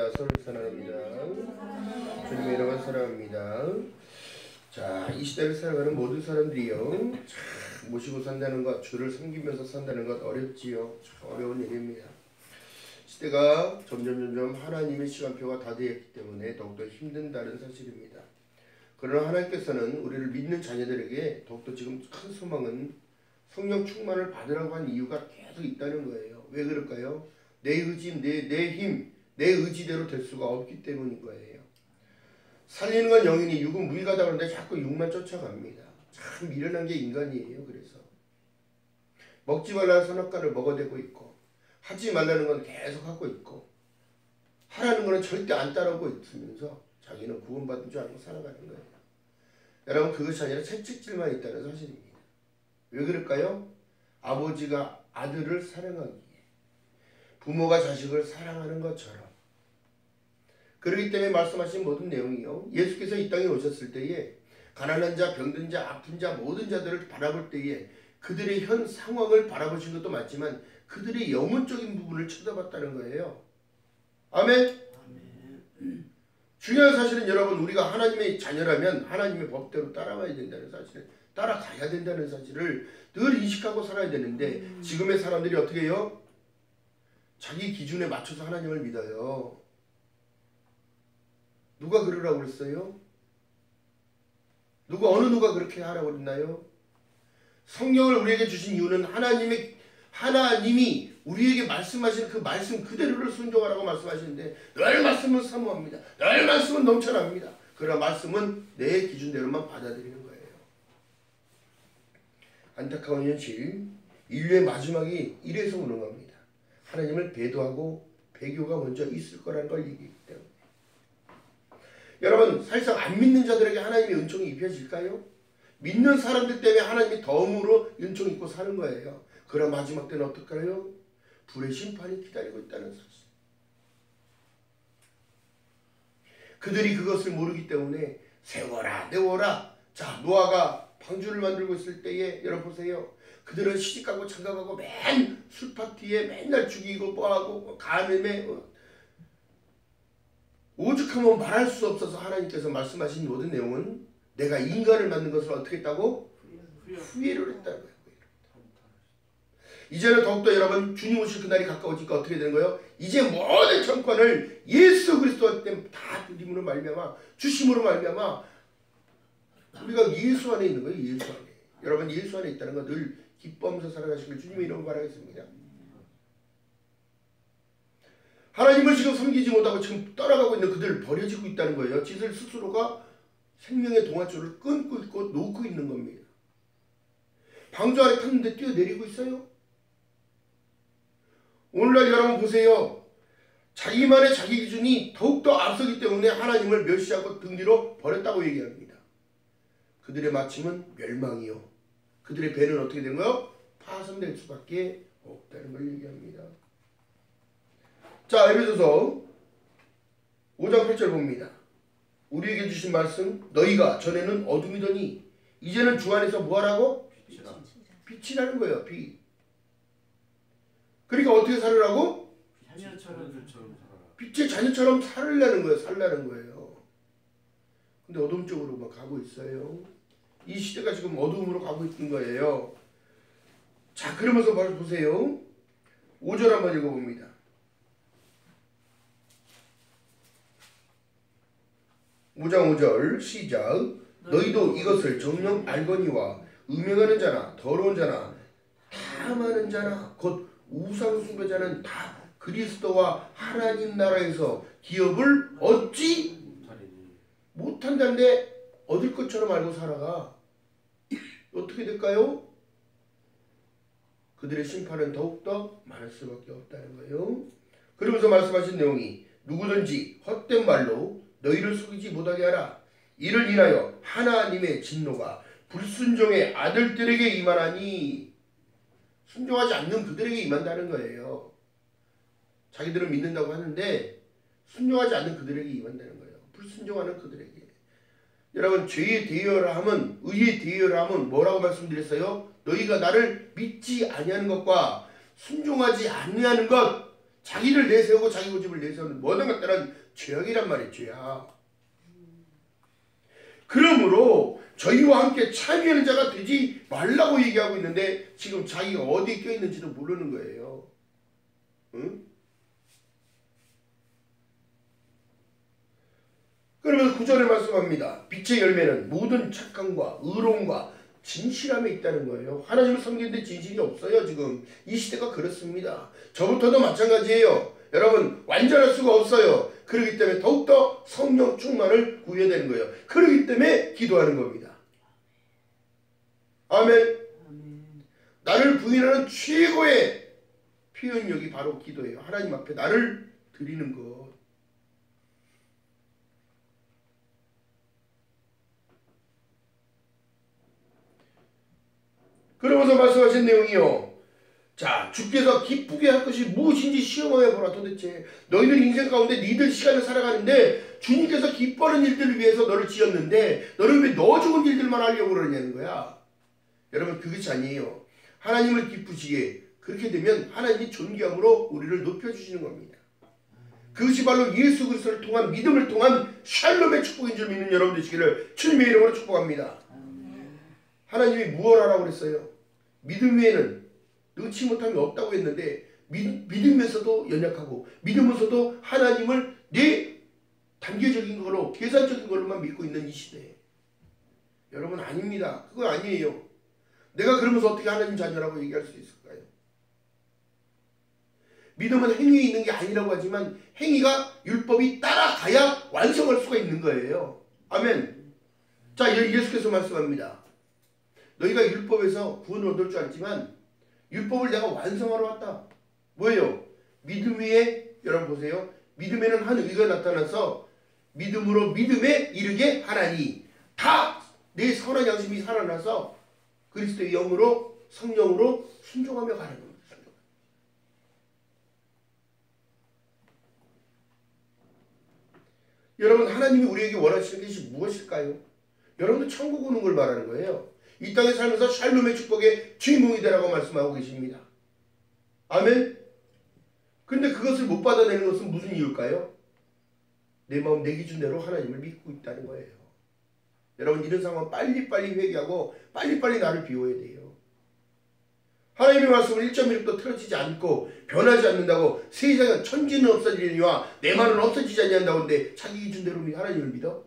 서로 사랑합니다. 주님의 이름을 사랑합니다. 자, 이 시대를 살아가는 모든 사람들이요, 모시고 산다는 것, 주를 섬기면서 산다는 것 어렵지요. 어려운 일입니다. 시대가 점점 하나님의 시간표가 다 되었기 때문에 더욱더 힘든다는 사실입니다. 그러나 하나님께서는 우리를 믿는 자녀들에게 더욱더 지금 큰 소망은 성령 충만을 받으라고 한 이유가 계속 있다는 거예요. 왜 그럴까요? 내 의지, 내 힘, 내 의지대로 될 수가 없기 때문인 거예요. 살리는 건 영이니 육은 무익하다 그러는데 자꾸 육만 쫓아갑니다. 참 미련한 게 인간이에요. 그래서 먹지 말라는 선악과를 먹어대고 있고, 하지 말라는 건 계속 하고 있고, 하라는 거는 절대 안 따라오고 있으면서 자기는 구원받은 줄 알고 살아가는 거예요. 여러분, 그것이 아니라 채찍질만 있다는 사실입니다. 왜 그럴까요? 아버지가 아들을 사랑하기에, 부모가 자식을 사랑하는 것처럼. 그렇기 때문에 말씀하신 모든 내용이요, 예수께서 이 땅에 오셨을 때에 가난한 자, 병든 자, 아픈 자, 모든 자들을 바라볼 때에 그들의 현 상황을 바라보신 것도 맞지만 그들의 영혼적인 부분을 쳐다봤다는 거예요. 아멘? 중요한 사실은 여러분, 우리가 하나님의 자녀라면 하나님의 법대로 따라가야 된다는 사실을, 따라가야 된다는 사실을 늘 인식하고 살아야 되는데, 지금의 사람들이 어떻게 해요? 자기 기준에 맞춰서 하나님을 믿어요. 누가 그러라고 그랬어요? 어느 누가 그렇게 하라고 그랬나요? 성경을 우리에게 주신 이유는 하나님이 우리에게 말씀하신 그 말씀 그대로를 순종하라고 말씀하시는데, 늘 말씀은 사모합니다. 늘 말씀은 넘쳐납니다. 그러나 말씀은 내 기준대로만 받아들이는 거예요. 안타까운 현실, 인류의 마지막이 이래서 오는 겁니다. 하나님을 배도하고 배교가 먼저 있을 거라는 걸 얘기했기 때문에. 여러분, 사실상 안 믿는 자들에게 하나님의 은총이 입혀질까요? 믿는 사람들 때문에 하나님이 덤으로 은총 입고 사는 거예요. 그럼 마지막 때는 어떨까요? 불의 심판이 기다리고 있다는 사실. 그들이 그것을 모르기 때문에 세워라 내워라. 자, 노아가 방주를 만들고 있을 때에 여러분 보세요. 그들은 시집가고 장가가고 맨 술파티에 맨날 죽이고 뭐하고 간음에 오죽하면 말할 수 없어서 하나님께서 말씀하신 모든 내용은 내가 인간을 만든 것을 어떻게 했다고? 후회를 했다는 거예요. 이제는 더욱더 여러분, 주님 오실 그날이 가까워지니까 어떻게 되는 거예요? 이제 모든 정권을 예수 그리스도한테 다 드림으로 말미암아, 주심으로 말미암아 우리가 예수 안에 있는 거예요. 예수 안에. 여러분, 예수 안에 있다는 거 늘 기뻐하면서 살아가시길 주님의 이름으로 바라겠습니다. 하나님을 지금 섬기지 못하고 지금 떠나가고 있는 그들 버려지고 있다는 거예요. 지들 스스로가 생명의 동아줄을 끊고 있고 놓고 있는 겁니다. 방주 안에 탔는데 뛰어내리고 있어요. 오늘날 여러분 보세요. 자기만의 자기 기준이 더욱더 앞서기 때문에 하나님을 멸시하고 등 뒤로 버렸다고 얘기합니다. 그들의 마침은 멸망이요, 그들의 배는 어떻게 된 거요? 파손될 수밖에 없다는 걸 얘기합니다. 자, 에베소서 5장 8절 봅니다. 우리에게 주신 말씀, 너희가 전에는 어둠이더니 이제는 주 안에서 뭐하라고? 빛이라는 거예요. 빛. 그러니까 어떻게 살으라고? 빛의 자녀처럼 살으려는 거예요. 살라는 거예요. 근데 어둠 쪽으로 막 가고 있어요. 이 시대가 지금 어둠으로 가고 있는 거예요. 자, 그러면서 바로 보세요. 5절 한번 읽어봅니다. (5장 5절) 시작. 너희도 이것을 정녕 알거니와 음행하는 자나 더러운 자나 탐하는 자나 곧 우상 숭배자는 다 그리스도와 하나님 나라에서 기업을 얻지 못한다는데 얻을 것처럼 알고 살아가. 어떻게 될까요? 그들의 심판은 더욱더 많을 수밖에 없다는 거예요. 그러면서 말씀하신 내용이, 누구든지 헛된 말로 너희를 속이지 못하게 하라. 이를 인하여 하나님의 진노가 불순종의 아들들에게 임하나니. 순종하지 않는 그들에게 임한다는 거예요. 자기들은 믿는다고 하는데 순종하지 않는 그들에게 임한다는 거예요. 불순종하는 그들에게. 여러분, 죄의 대여함은, 의의 대여함은 뭐라고 말씀드렸어요? 너희가 나를 믿지 아니하는 것과 순종하지 아니하는 것, 자기를 내세우고 자기 고집을 내세우는 모든 것들은 죄악이란 말이에요. 죄악. 그러므로 저희와 함께 참여하는 자가 되지 말라고 얘기하고 있는데 지금 자기가 어디에 껴있는지도 모르는 거예요. 응? 그러면서 9절에 말씀합니다. 빛의 열매는 모든 착함과 의로움과 진실함에 있다는 거예요. 하나님을 섬기는데 진실이 없어요. 지금 이 시대가 그렇습니다. 저부터도 마찬가지예요. 여러분 완전할 수가 없어요. 그렇기 때문에 더욱더 성령 충만을 구해야 되는 거예요. 그렇기 때문에 기도하는 겁니다. 아멘. 나를 부인하는 최고의 표현력이 바로 기도예요. 하나님 앞에 나를 드리는 것. 그러면서 말씀하신 내용이요. 자, 주께서 기쁘게 할 것이 무엇인지 시험하여 보라. 도대체 너희들 인생 가운데 니들 시간을 살아가는데 주님께서 기뻐하는 일들을 위해서 너를 지었는데 너는 왜 너 좋은 일들만 하려고 그러냐는 거야. 여러분 그것이 아니에요. 하나님을 기쁘시게 그렇게 되면 하나님이 존귀함으로 우리를 높여주시는 겁니다. 그것이 바로 예수 그리스도를 통한 믿음을 통한 샬롬의 축복인 줄 믿는 여러분 되시기를 주님의 이름으로 축복합니다. 하나님이 무엇 하라고 그랬어요? 믿음 외에는 능치 못함이 없다고 했는데 믿으면서도 연약하고 믿으면서도 하나님을 내 단계적인 걸로 계산적인 걸로만 믿고 있는 이 시대에 여러분 아닙니다. 그거 아니에요. 내가 그러면서 어떻게 하나님 자녀라고 얘기할 수 있을까요? 믿음은 행위에 있는 게 아니라고 하지만 행위가 율법이 따라가야 완성할 수가 있는 거예요. 아멘. 자, 예수께서 말씀합니다. 너희가 율법에서 구원을 얻을 줄 알지만 율법을 내가 완성하러 왔다. 뭐예요? 믿음 위에 여러분 보세요. 믿음에는 한 의가 나타나서 믿음으로 믿음에 이르게 하나니 다 내 선한 양심이 살아나서 그리스도의 영으로 성령으로 순종하며 가는 겁니다. 여러분 하나님이 우리에게 원하시는 것이 무엇일까요? 여러분도 천국 오는 걸 말하는 거예요. 이 땅에 살면서 샬롬의 축복의 주인공이 되라고 말씀하고 계십니다. 아멘. 근데 그것을 못 받아내는 것은 무슨 이유일까요? 내 마음 내 기준대로 하나님을 믿고 있다는 거예요. 여러분 이런 상황 빨리빨리 회개하고 빨리빨리 나를 비워야 돼요. 하나님의 말씀을 1.1도 틀어지지 않고 변하지 않는다고 세상에 천지는 없어지려니와 내 말은 없어지지 않는다고 하는데 자기 기준대로 하나님을 믿어?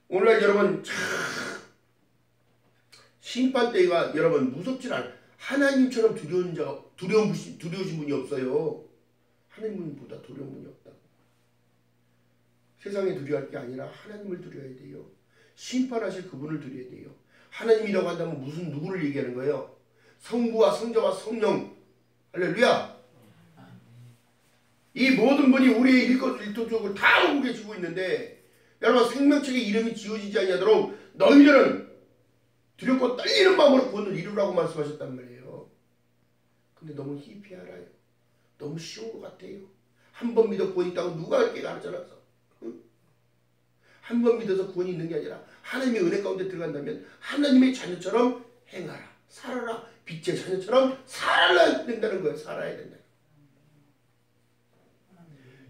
오늘날 여러분 참 심판때가 여러분 무섭지 않아요. 하나님처럼 두려우신 분이 없어요. 하나님보다 두려운 분이 없다고. 세상에 두려워할 게 아니라 하나님을 두려워야 돼요. 심판하실 그분을 두려워야 돼요. 하나님이라고 한다면 무슨 누구를 얘기하는 거예요? 성부와 성자와 성령. 할렐루야. 이 모든 분이 우리의 일거수일투족을 다 보고 계시고 있는데 여러분 생명책에 이름이 지어지지 아니하도록 너희들은 두렵고 떨리는 마음으로 구원을 이루라고 말씀하셨단 말이에요. 근데 너무 희피 알아요. 너무 쉬운 것 같아요. 한 번 믿어 구원이 있다고 누가 이렇게 가르쳐놨어? 응? 한 번 믿어서 구원이 있는 게 아니라 하나님의 은혜 가운데 들어간다면 하나님의 자녀처럼 행하라. 살아라. 빛의 자녀처럼 살아야 된다는 거예요. 살아야 된다.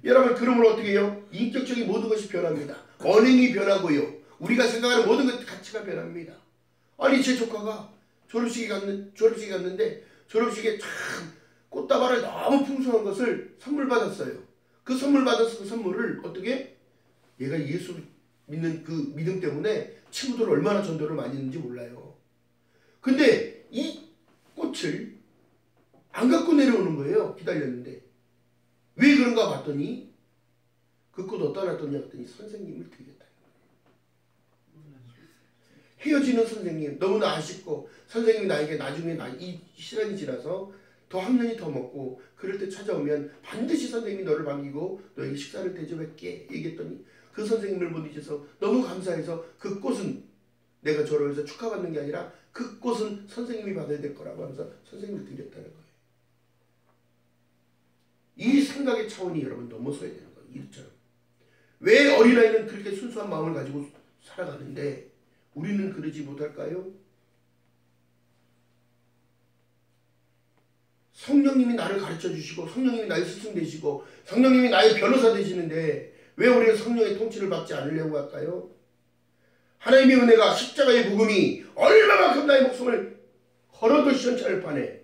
여러분 그러므로 어떻게 해요? 인격적인 모든 것이 변합니다. 언행이 변하고요. 우리가 생각하는 모든 것 가치가 변합니다. 아니 제 조카가 졸업식에 갔는데 졸업식에 참 꽃다발을 너무 풍성한 것을 선물 받았어요. 그 선물 받아서 그 선물을 어떻게 얘가 예수 믿는 그 믿음 때문에 친구들 얼마나 전도를 많이 했는지 몰라요. 근데 이 꽃을 안 갖고 내려오는 거예요. 기다렸는데 왜 그런가 봤더니 그 꽃 어디다 놨더니 했더니 선생님을 드렸다. 헤어지는 선생님 너무나 아쉽고 선생님이 나에게 나중에 이 시간이 지나서 더 학년이 더 먹고 그럴 때 찾아오면 반드시 선생님이 너를 반기고 너에게 식사를 대접할게 얘기했더니 그 선생님을 못 잊어서 너무 감사해서 그 꽃은 내가 졸업해서 축하받는 게 아니라 그 꽃은 선생님이 받아야 될 거라고 하면서 선생님을 드렸다는 거예요. 이 생각의 차원이 여러분 넘어서야 되는 거예요. 이처럼. 왜 어린아이는 그렇게 순수한 마음을 가지고 살아가는데 우리는 그러지 못할까요? 성령님이 나를 가르쳐 주시고 성령님이 나의 스승 되시고 성령님이 나의 변호사 되시는데 왜 우리는 성령의 통치를 받지 않으려고 할까요? 하나님의 은혜가 십자가의 복음이 얼마만큼 나의 목숨을 걸어도 시원찮을 판에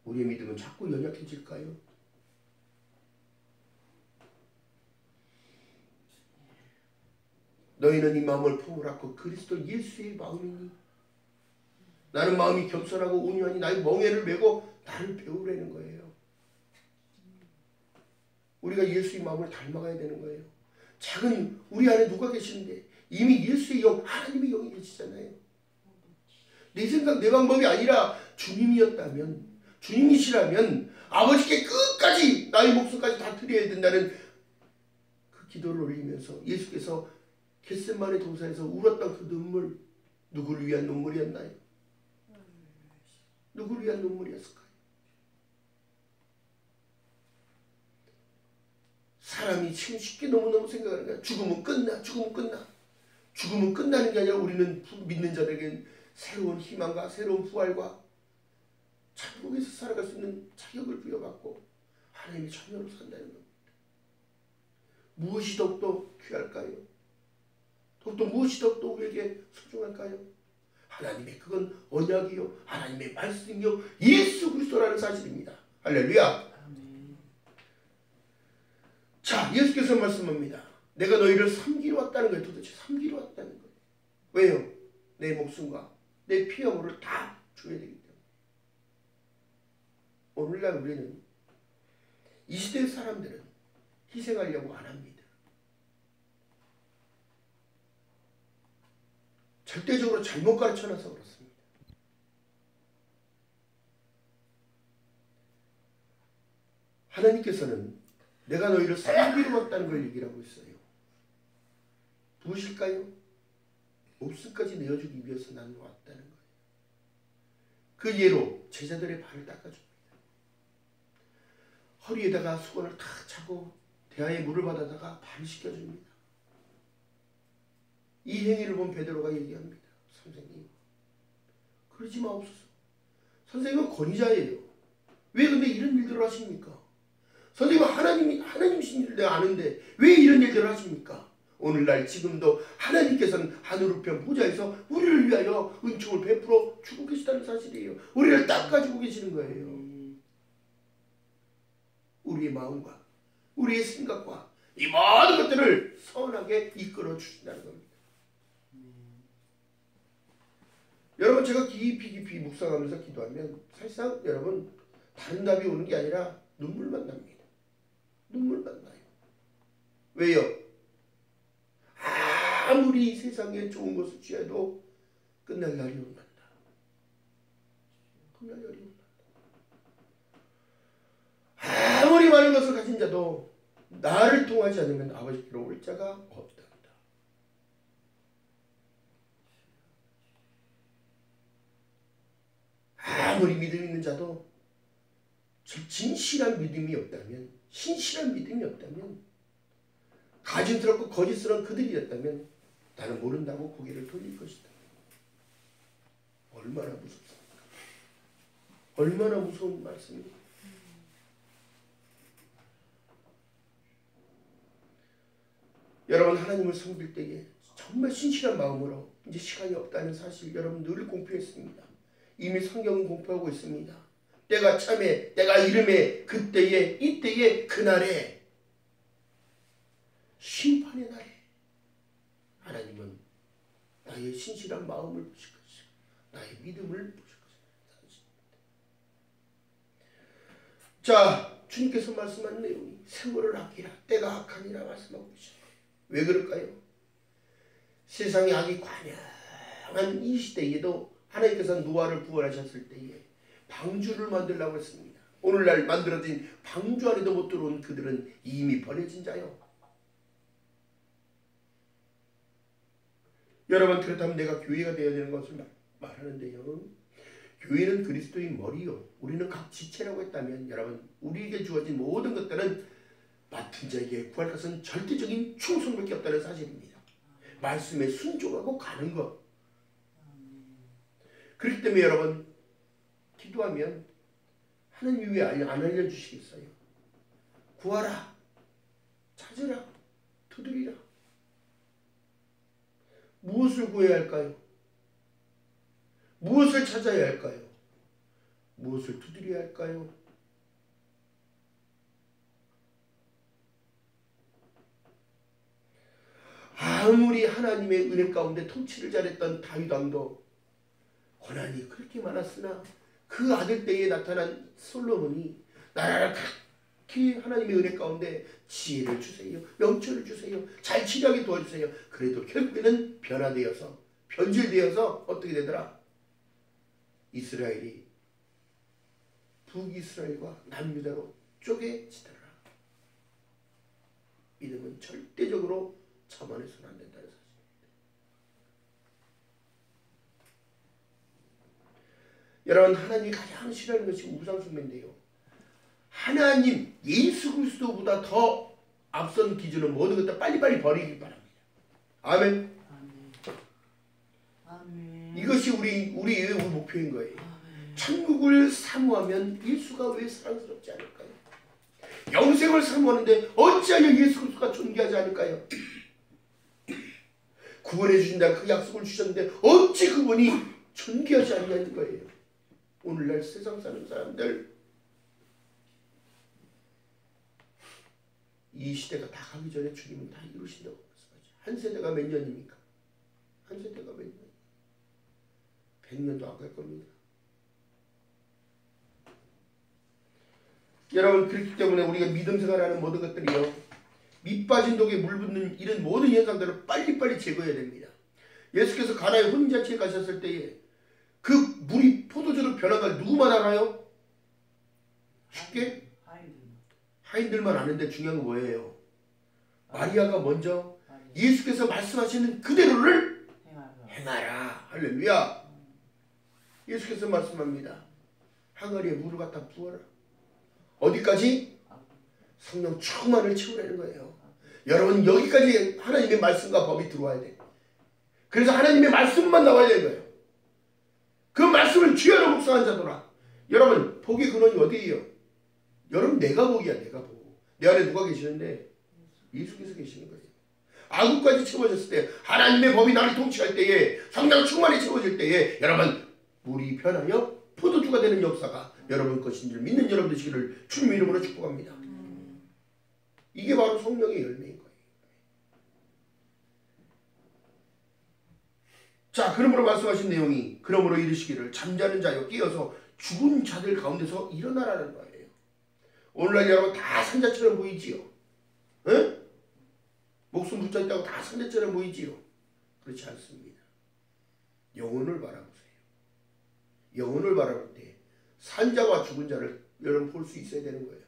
우리의 믿음은 자꾸 연약해질까요? 너희는 이 마음을 품으라고 그리스도 예수의 마음이니 나는 마음이 겸손하고 온유하니 나의 멍에를 메고 나를 배우라는 거예요. 우리가 예수의 마음을 닮아가야 되는 거예요. 작은 우리 안에 누가 계시는데 이미 예수의 영, 하나님의 영이 계시잖아요. 내 생각, 내 방법이 아니라 주님이었다면, 주님이시라면 아버지께 끝까지 나의 목숨까지 다 드려야 된다는 그 기도를 올리면서 예수께서 겟세마네 동산에서 울었던 그 눈물, 누구를 위한 눈물이었나요? 누구를 위한 눈물이었을까요? 사람이 지금 쉽게 너무너무 생각하는 거야. 죽으면 끝나, 죽으면 끝나. 죽으면 끝나는 게 아니라 우리는 믿는 자들에게는 새로운 희망과 새로운 부활과 천국에서 살아갈 수 있는 자격을 부여받고 하나님의 자녀로 산다는 겁니다. 무엇이 더욱더 귀할까요? 더욱더 무엇이 더욱더 우리에게 소중할까요? 하나님의 그건 언약이요 하나님의 말씀이요 예수 그리스도라는 사실입니다. 할렐루야. 자, 예수께서 말씀합니다. 내가 너희를 섬기러 왔다는 거예요. 도대체 섬기러 왔다는 거예요. 왜요? 내 목숨과 내 피어물을 다 줘야 되기 때문에. 오늘날 우리는 이 시대의 사람들은 희생하려고 안 합니다. 절대적으로 잘못 가르쳐놔서 그렇습니다. 하나님께서는 내가 너희를 섬기러 왔다는 걸 얘기를 하고 있어요. 무엇일까요? 목숨까지 내어주기 위해서 나는 왔다는 거예요. 그 예로 제자들의 발을 닦아줍니다. 허리에다가 수건을 탁 차고 대야에 물을 받아다가 발을 씻겨줍니다. 이 행위를 본 베드로가 얘기합니다. 선생님, 그러지 마옵소서. 선생님은 권위자예요. 왜 근데 이런 일들을 하십니까? 선생님은 하나님이신 일을 내가 아는데 왜 이런 일들을 하십니까? 오늘날 지금도 하나님께서는 하늘 우편 보좌에서 우리를 위하여 은총을 베풀어 주고 계시다는 사실이에요. 우리를 닦아주고 계시는 거예요. 우리의 마음과 우리의 생각과 이 모든 것들을 선하게 이끌어 주신다는 겁니다. 여러분, 제가 깊이 묵상하면서 기도하면 사실상 여러분 다른 답이 오는 게 아니라 눈물만 납니다. 눈물만 나요. 왜요? 아무리 세상에 좋은 것을 취해도 끝날 날이 온단다. 끝날 날이 온단다. 아무리 많은 것을 가진 자도 나를 통하지 않으면 아버지께로 올 자가 없단다. 아무리 믿음 있는 자도 진실한 믿음이 없다면, 신실한 믿음이 없다면, 가증스럽고 거짓스러운 그들이었다면 나는 모른다고 고개를 돌릴 것이다. 얼마나 무섭습니까? 얼마나 무서운 말씀입니까? 여러분, 하나님을 섬길 때에 정말 신실한 마음으로 이제 시간이 없다는 사실 여러분 늘 공표했습니다. 이미 성경은 공표하고 있습니다. 때가 참에, 때가 이름에, 그때에, 이때에, 그날에, 심판의 날에 하나님은 나의 신실한 마음을 보실 것이고 나의 믿음을 보실 것입니다. 자, 주님께서 말씀한 내용이 세월을 아끼라, 때가 악하니라 말씀하고 계십니다. 왜 그럴까요? 세상에 악이 관영한 이 시대에도 하나님께서 노아를 부활하셨을 때에 방주를 만들라고 했습니다. 오늘날 만들어진 방주 안에도 못 들어온 그들은 이미 버려진 자요. 여러분, 그렇다면 내가 교회가 되어야 되는 것을 말하는데요. 교회는 그리스도의 머리요, 우리는 각 지체라고 했다면 여러분, 우리에게 주어진 모든 것들은 맡은 자에게 구할 것은 절대적인 충성밖에 없다는 사실입니다. 말씀에 순종하고 가는 것. 그렇기 때문에 여러분, 기도하면 하나님이 왜 안 알려주시겠어요? 구하라, 찾으라, 두드리라. 무엇을 구해야 할까요? 무엇을 찾아야 할까요? 무엇을 두드려야 할까요? 아무리 하나님의 은혜 가운데 통치를 잘했던 다윗 왕도 고난이 그렇게 많았으나 그 아들 때에 나타난 솔로몬이 나라를 각히 하나님의 은혜 가운데 지혜를 주세요, 명철을 주세요, 잘 치료하게 도와주세요. 그래도 결국에는 변화되어서 변질되어서 어떻게 되더라? 이스라엘이 북이스라엘과 남유다로 쪼개지더라. 믿음은 절대적으로 참아내서는 안 된다는 사실입니다. 여러분, 하나님이 가장 싫어하는 것이 우상숭배인데요. 하나님 예수 그리스도보다 더 앞선 기준은 모든 것들 빨리빨리 버리길 바랍니다. 아멘. 아멘. 이것이 우리의 목표인 거예요. 아멘. 천국을 사모하면 예수가 왜 사랑스럽지 않을까요? 영생을 사모하는데 어찌하여 예수 그리스도가 존귀하지 않을까요? 구원해 주신다 그 약속을 주셨는데 어찌 그분이 존귀하지 않냐는 거예요. 오늘날 세상 사는 사람들, 이 시대가 다 가기 전에 주님은 다 이루신다고 말씀하죠. 한 세대가 몇 년입니까? 한 세대가 몇 년? 100년도 안 갈 겁니다. 여러분, 그렇기 때문에 우리가 믿음 생활하는 모든 것들이요, 밑 빠진 독에 물 붓는 이런 모든 현상들을 빨리빨리 제거해야 됩니다. 예수께서 가나의 혼인잔치에 가셨을 때에 그 물이 포도주로 변한 걸 누구만 알아요? 쉽게? 하인들만 아는데 중요한 건 뭐예요? 마리아가 먼저 예수께서 말씀하시는 그대로를 행하라. 할렐루야. 예수께서 말씀합니다. 항아리에 물을 갖다 부어라. 어디까지? 성령 충만을 채우라는 거예요. 여러분, 여기까지 하나님의 말씀과 법이 들어와야 돼. 그래서 하나님의 말씀만 나와야 되는 거예요. 그 말씀을 주야로 묵상한 자도라. 여러분, 복의 근원이 어디예요? 여러분, 내가 복이야. 내가 복. 내 안에 누가 계시는데? 예수께서 계시는 거예요. 아구까지 채워졌을 때, 하나님의 법이 나를 통치할 때에, 성령 충만이 채워질 때에, 여러분, 물이 변하여 포도주가 되는 역사가 여러분 것인 줄 믿는 여러분 되시기를 주님 이름으로 축복합니다. 이게 바로 성령의 열매인 거예요. 자, 그러므로 말씀하신 내용이, 그러므로 이르시기를 잠자는 자여 깨어서 죽은 자들 가운데서 일어나라는 거예요. 오늘날 여러분 다 산자처럼 보이지요? 응? 목숨 붙어 있다고 다 산자처럼 보이지요? 그렇지 않습니다. 영혼을 바라보세요. 영혼을 바라볼 때 산자와 죽은 자를 여러분 볼 수 있어야 되는 거예요.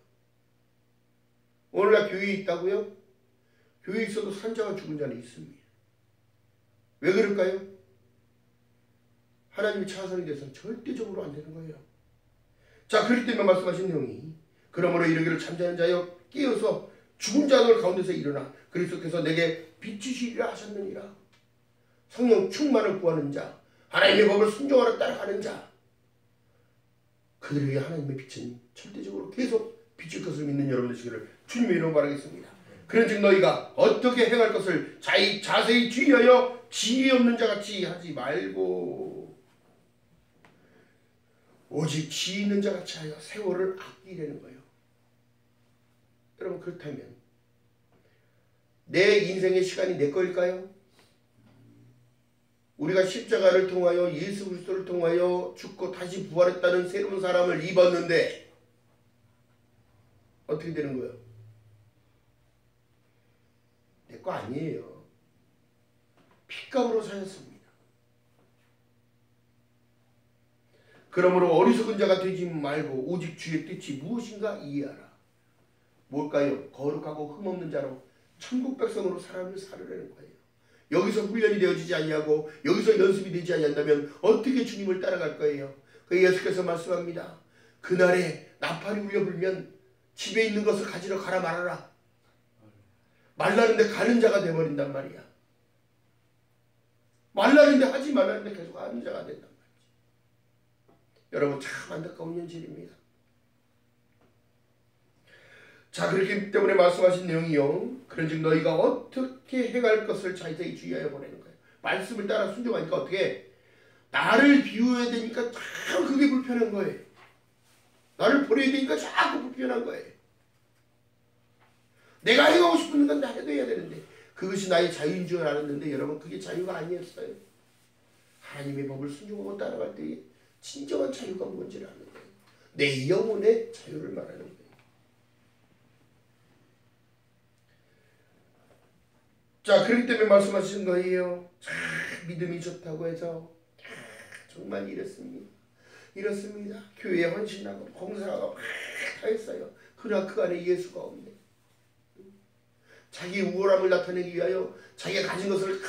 오늘날 교회에 있다고요? 교회에 있어도 산자와 죽은 자는 있습니다. 왜 그럴까요? 하나님의 차선이 돼서는 절대적으로 안 되는 거예요. 자, 그렇기 때문에 말씀하신 내용이, 그러므로 이르기를 잠자는 자여 깨어서 죽은 자들 가운데서 일어나 그리스도께서 내게 비추시리라 하셨느니라. 성령 충만을 구하는 자, 하나님의 법을 순종하러 따라가는 자, 그들에게 하나님의 빛은 절대적으로 계속 비칠 것을 믿는 여러분 되시기를 주님의 이름으로 바라겠습니다. 그런즉 너희가 어떻게 행할 것을 자세히 주의하여 지혜 없는 자같이 하지 말고 오직 지혜 있는 자같이 하여 세월을 아끼려는 거예요. 여러분, 그렇다면 내 인생의 시간이 내 거일까요? 우리가 십자가를 통하여 예수 그리스도를 통하여 죽고 다시 부활했다는 새로운 사람을 입었는데 어떻게 되는 거예요? 내 거 아니에요. 핏값으로 사셨습니다. 그러므로 어리석은 자가 되지 말고 오직 주의 뜻이 무엇인가 이해하라. 뭘까요? 거룩하고 흠없는 자로 천국 백성으로 사람을 살으려는 거예요. 여기서 훈련이 되어지지 아니하고 여기서 연습이 되지 아니한다면 어떻게 주님을 따라갈 거예요? 그 예수께서 말씀합니다. 그날에 나팔이 울려 불면 집에 있는 것을 가지러 가라 말아라. 말라는데 가는 자가 돼버린단 말이야. 말라는데 하지 말라는데 계속 하는 자가 된단 말이지. 여러분, 참 안타까운 현실입니다. 자, 그렇기 때문에 말씀하신 내용이요. 그런즉 너희가 어떻게 행할 것을 자세히 주의하여 보내는 거예요. 말씀을 따라 순종하니까 어떻게? 나를 비워야 되니까 참 그게 불편한 거예요. 나를 버려야 되니까 자꾸 불편한 거예요. 내가 행하고 싶은 건 다 해도 해야 되는데 그것이 나의 자유인 줄 알았는데 여러분 그게 자유가 아니었어요. 하나님의 법을 순종하고 따라갈 때에 진정한 자유가 뭔지를 아는 거예요. 내 영혼의 자유를 말하는 거예요. 자, 그렇기 때문에 말씀하시는 거예요. 믿음이 좋다고 해서 정말 이렇습니다. 교회에 헌신하고 봉사하고 다 했어요. 그러나 그 안에 예수가 없네. 자기 우월함을 나타내기 위하여 자기가 가진 것을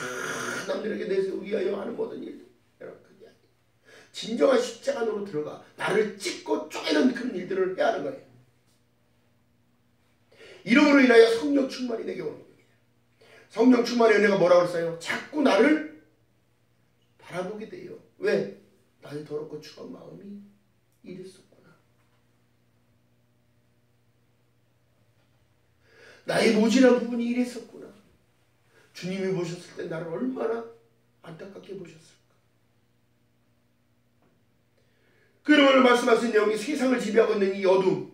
남들에게 내세우기 위하여 하는 모든 일. 여러분 그게 아니에요. 진정한 십자가로 들어가 나를 찢고 쪼개는 그런 일들을 해야 하는 거예요. 이름으로 인하여 성령 충만이 내게 오는 거예요. 성령 충만의 은혜가 뭐라고 했어요? 자꾸 나를 바라보게 돼요. 왜? 나의 더럽고 추한 마음이 이랬었구나. 나의 모질한 부분이 이랬었구나. 주님이 보셨을 때 나를 얼마나 안타깝게 보셨을까. 그러므로 말씀하신 내용이 세상을 지배하고 있는 이 어둠,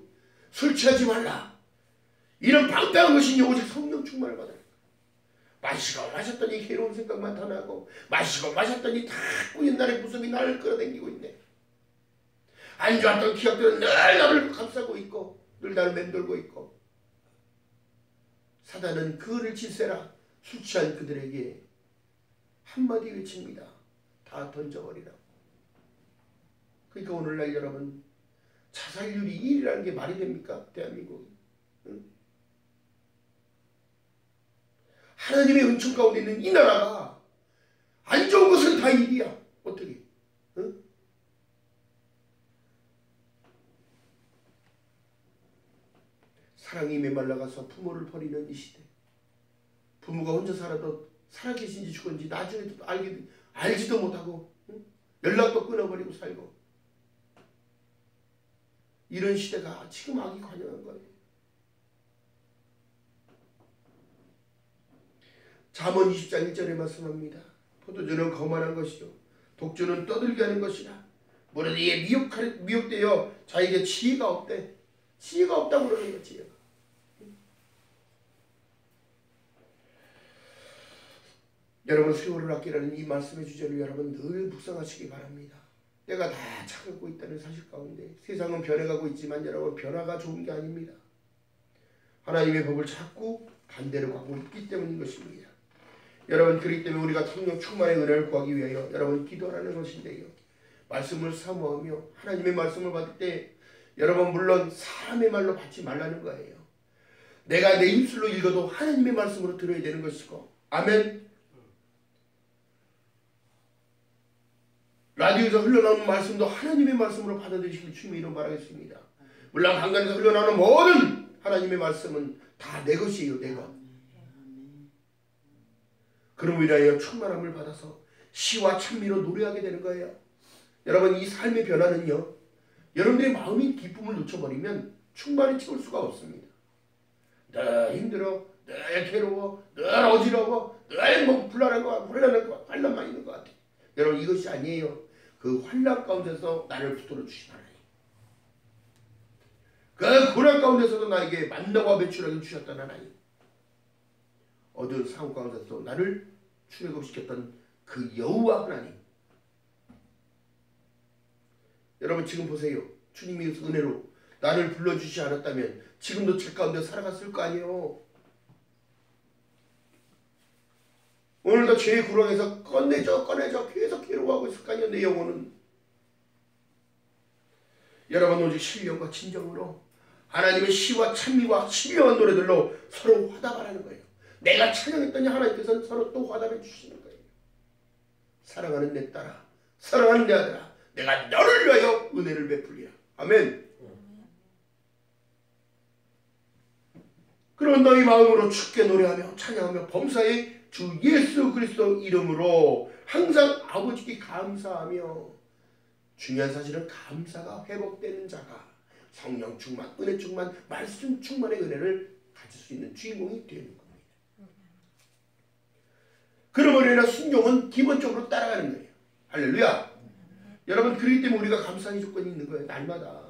술 취하지 말라. 이런 방탕한 것이 오직 성령 충만을 받아라. 마시고 마셨더니 괴로운 생각만 다 나고 마시고 마셨더니 자꾸 옛날의 모습이 나를 끌어당기고 있네. 안 좋았던 기억들은 늘 나를 감싸고 있고 늘 나를 맴돌고 있고 사단은 그를 질세라. 술 취한 그들에게 한마디 외칩니다. 다 던져버리라고. 그러니까 오늘날 여러분 자살률이 1이라는 게 말이 됩니까? 대한민국이. 응? 하나님의 은총 가운데 있는 이 나라가 안 좋은 것은 다 일이야. 어떻게? 응? 사랑이 메말라가서 부모를 버리는 이 시대. 부모가 혼자 살아도 살아계신지 죽은지 나중에도 알지도 못하고 응? 연락도 끊어버리고 살고 이런 시대가 지금 악이 관영한 거예요. 잠언 20장 1절에 말씀합니다. 포도주는 거만한 것이요 독주는 떠들게 하는 것이라. 무릇 이에 미혹되어 자에게 지혜가 없대. 지혜가 없다고 그러는 거지. 여러분 세월을 아끼라는 이 말씀의 주제를 여러분 늘 묵상하시기 바랍니다. 때가 다 차가고 있다는 사실 가운데 세상은 변해가고 있지만 여러분 변화가 좋은 게 아닙니다. 하나님의 법을 자꾸 반대로 가고 있기 때문인 것입니다. 여러분 그렇기 때문에 우리가 성령 충만의 은혜를 구하기 위하여 여러분 기도하는 것인데요. 말씀을 사모하며 하나님의 말씀을 받을 때 여러분 물론 사람의 말로 받지 말라는 거예요. 내가 내 입술로 읽어도 하나님의 말씀으로 들어야 되는 것이고 아멘. 라디오에서 흘러나오는 말씀도 하나님의 말씀으로 받아들이시길 주님의 이름 바라겠습니다. 물론 강단에서 흘러나오는 모든 하나님의 말씀은 다 내 것이에요. 내 것. 그럼으로 인하여 충만함을 받아서 시와 찬미로 노래하게 되는 거예요. 여러분 이 삶의 변화는요. 여러분들의 마음이 기쁨을 놓쳐버리면 충만히 채울 수가 없습니다. 늘 힘들어, 늘 괴로워, 늘 어지러워, 늘 뭐 불안한 거, 환란만 있는 것 같아요. 여러분 이것이 아니에요. 그 환란 가운데서 나를 붙들어 주신 하나님. 그 고난 가운데서도 나에게 만나와 배출하게 주셨던 하나님. 어두운 상황 가운데서 나를 출애굽시켰던 그 여호와 하나님. 여러분 지금 보세요. 주님이 은혜로 나를 불러주시지 않았다면 지금도 제 가운데 살아갔을 거 아니에요. 오늘도 죄의 구렁에서 꺼내줘 계속 괴로워하고 있을 거 아니에요. 내 영혼은. 여러분 오직 신령과 진정으로 하나님의 시와 찬미와 신령한 노래들로 서로 화답하라는 거예요. 내가 찬양했더니 하나님께서는 서로 또 화답해 주시는 거예요. 사랑하는 내 딸아, 사랑하는 내 아들아, 내가 너를 위하여 은혜를 베풀리라. 아멘. 그런 너희 마음으로 주께 노래하며 찬양하며 범사의 주 예수 그리스도 이름으로 항상 아버지께 감사하며 중요한 사실은 감사가 회복되는 자가 성령 충만, 은혜 충만, 말씀 충만의 은혜를 가질 수 있는 주인공이 되는 겁니다. 그러므로 인해 순종은 기본적으로 따라가는 거예요. 할렐루야. 여러분, 그렇기 때문에 우리가 감사의 조건이 있는 거예요. 날마다.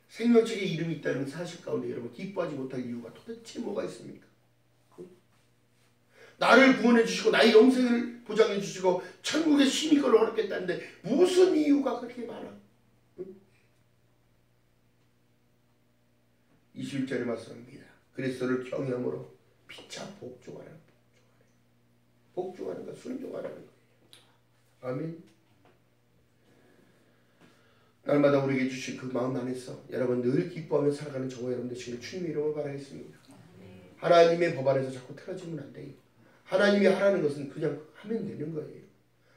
생명책에 이름이 있다는 사실 가운데 여러분 기뻐하지 못할 이유가 도대체 뭐가 있습니까? 나를 구원해 주시고 나의 영생을 보장해 주시고 천국의 시민권을 허락했다는데 무슨 이유가 그렇게 많아? 21절에 말씀합니다. 그리스도를 경외함으로 피차 복종하라. 복종하는 것, 순종하라는 거예요. 아멘. 날마다 우리에게 주신 그 마음 안에서 여러분 늘 기뻐하며 살아가는 저와 여러분 되시길 주님의 이름으로 바라겠습니다. 하나님의 법 안에서 자꾸 틀어지면 안 돼요. 하나님이 하라는 것은 그냥 하면 되는 거예요.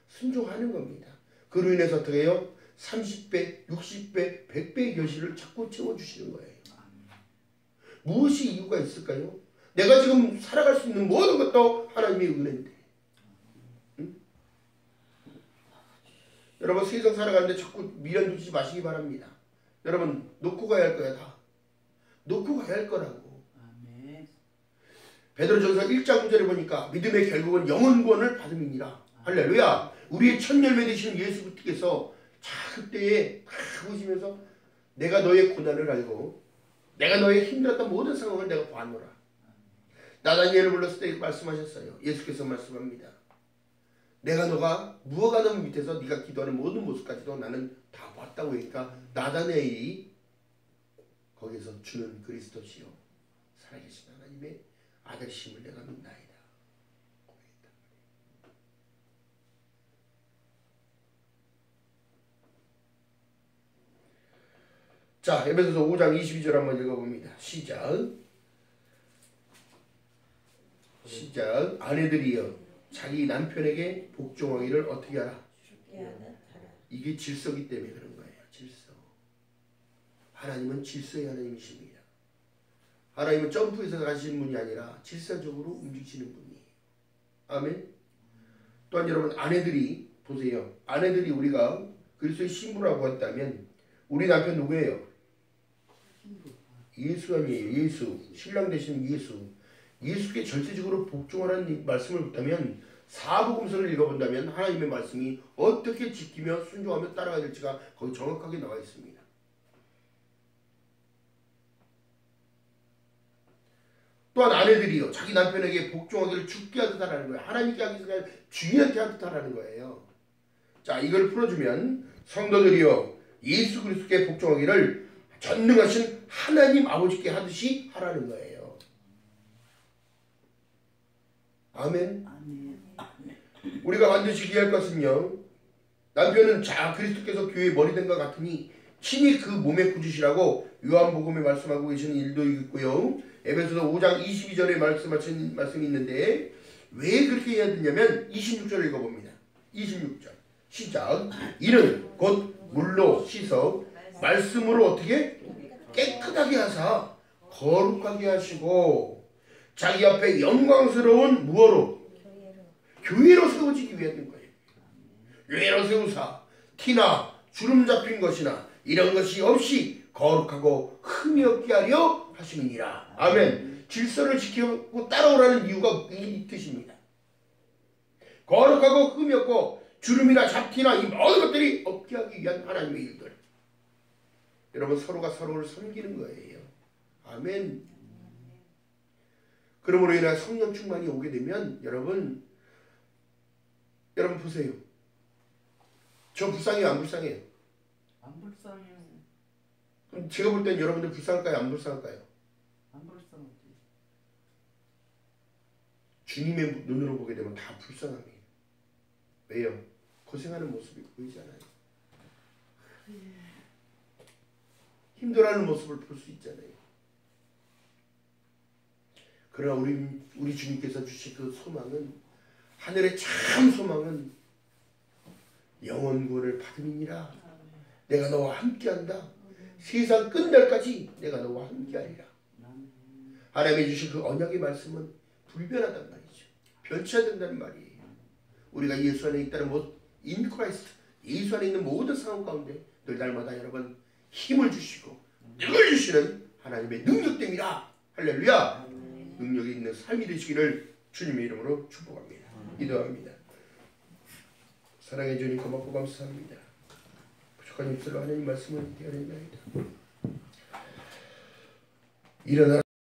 순종하는 겁니다. 그로 인해서 어떻게 해요? 30배, 60배, 100배의 결실을 자꾸 채워주시는 거예요. 무엇이 이유가 있을까요? 내가 지금 살아갈 수 있는 모든 것도 하나님의 은혜인데. 응? 여러분 세상 살아가는데 자꾸 미련 두지 마시기 바랍니다. 여러분 놓고 가야 할 거야 다. 놓고 가야 할 거라고. 베드로전서 1장 9절에 보니까 믿음의 결국은 영혼 구원을 받음이니라. 할렐루야. 우리의 첫 열매 되시는 예수 그리스도께서 그때에 보시면서 내가 너의 고난을 알고 내가 너의 힘들었던 모든 상황을 내가 봐노라. 나다니엘을 불렀을 때 말씀하셨어요. 예수께서 말씀합니다. 내가 너가 무화과 나무 밑에서 네가 기도하는 모든 모습까지도 나는 다 봤다고 하니까 나다니엘이 거기서 주는 그리스도시요 살아계신 하나님의 아들심을 내가 믿나이다. 자, 에베소서 5장 22절 한번 읽어봅니다. 시작. 아내들이여 자기 남편에게 복종하기를 어떻게 하라? 이게 질서기 때문에 그런 거예요. 질서. 하나님은 질서의 하나님이십니다. 하나님은 점프해서 가시는 분이 아니라 질서적으로 움직이시는 분이에요. 아멘. 또한 여러분 아내들이 보세요. 아내들이 우리가 그리스도의 신부라고 했다면 우리 남편 누구예요? 예수 아니에요. 예수. 신랑 되시는 예수. 예수께 절대적으로 복종하라는 말씀을 듣다면 사복음서를 읽어본다면 하나님의 말씀이 어떻게 지키며 순종하며 따라가야 될지가 거기 정확하게 나와 있습니다. 또한 아내들이요 자기 남편에게 복종하기를 죽게 하듯 하라는 거예요. 하나님께 하기 전에 주인한테 하듯 하라는 거예요. 자, 이걸 풀어주면 성도들이요 예수 그리스도께 복종하기를 전능하신 하나님 아버지께 하듯이 하라는 거예요. 아멘. 우리가 반드시 기할 것은요 남편은 자 그리스도께서 교회의 머리 된 것 같으니 친히 그 몸의 구주시라고 요한복음에 말씀하고 계시는 일도 있고요. 에베소서 5장 22절에 말씀이 있는데 왜 그렇게 해야 되냐면 26절을 읽어봅니다. 26절 시작. 이는 곧 물로 씻어 말씀으로 어떻게 깨끗하게 하사 거룩하게 하시고 자기 앞에 영광스러운 무엇로? 교회로 세워지기 위한 거예요. 교회로 세우사 티나 주름 잡힌 것이나 이런 것이 없이 거룩하고 흠이 없게 하려 하심이니라. 아멘. 질서를 지키고 따라오라는 이유가 이 뜻입니다. 거룩하고 흠이 없고 주름이나 잡티나 이 모든 것들이 없게 하기 위한 하나님의 일들. 여러분 서로가 서로를 섬기는 거예요. 아멘. 그러므로 인해 성령 충만이 오게 되면 여러분 보세요. 저 불쌍해요? 안 불쌍해요? 안 불쌍해요. 그럼 제가 볼 땐 여러분들 불쌍할까요? 안 불쌍할까요? 안 불쌍하지. 주님의 눈으로 보게 되면 다 불쌍합니다. 왜요? 고생하는 모습이 보이잖아요. 힘들어하는 모습을 볼 수 있잖아요. 그러나 우리 주님께서 주신 그 소망은 하늘의 참 소망은 영원 구원을 받음이니라. 내가 너와 함께한다. 세상 끝날까지 내가 너와 함께하리라. 하나님이 주신 그 언약의 말씀은 불변하단 말이죠. 변치 않는다는 말이에요. 우리가 예수 안에 있다는 것, in Christ, 예수 안에 있는 모든 상황 가운데 늘 날마다 여러분 힘을 주시고 능을 주시는 하나님의 능력됩니다. 할렐루야. 능력이 있는 삶이 되시기를 주님의 이름으로 축복합니다. 기도합니다. 사랑해 주님 고맙고 감사합니다. 부족한 입술로 하나님 말씀을 듣게 하려나이다. 일어나